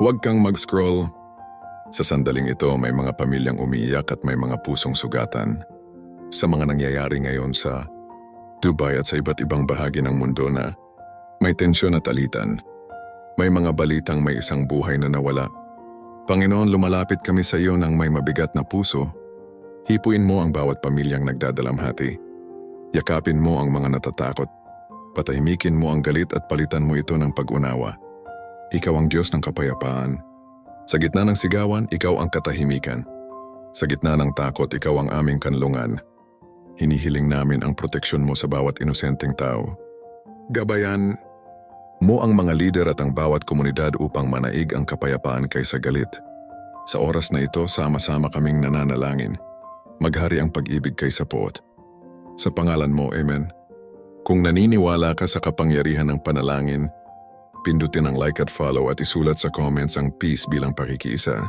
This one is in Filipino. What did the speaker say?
Huwag kang mag-scroll. Sa sandaling ito, may mga pamilyang umiiyak at may mga pusong sugatan. Sa mga nangyayari ngayon sa Dubai at sa iba't ibang bahagi ng mundo na may tensyon at alitan. May mga balitang may isang buhay na nawala. Panginoon, lumalapit kami sa iyo ng may mabigat na puso. Hipuin mo ang bawat pamilyang nagdadalamhati. Yakapin mo ang mga natatakot. Patahimikin mo ang galit at palitan mo ito ng pag-unawa. Ikaw ang Diyos ng kapayapaan. Sa gitna ng sigawan, ikaw ang katahimikan. Sa gitna ng takot, ikaw ang aming kanlungan. Hinihiling namin ang proteksyon mo sa bawat inosenteng tao. Gabayan mo ang mga lider at ang bawat komunidad upang manaig ang kapayapaan kaysa galit. Sa oras na ito, sama-sama kaming nananalangin. Maghari ang pag-ibig kaysa puot. Sa pangalan mo, Amen. Kung naniniwala ka sa kapangyarihan ng panalangin, pindutin ang like at follow at isulat sa comments ang peace bilang pakikiisa.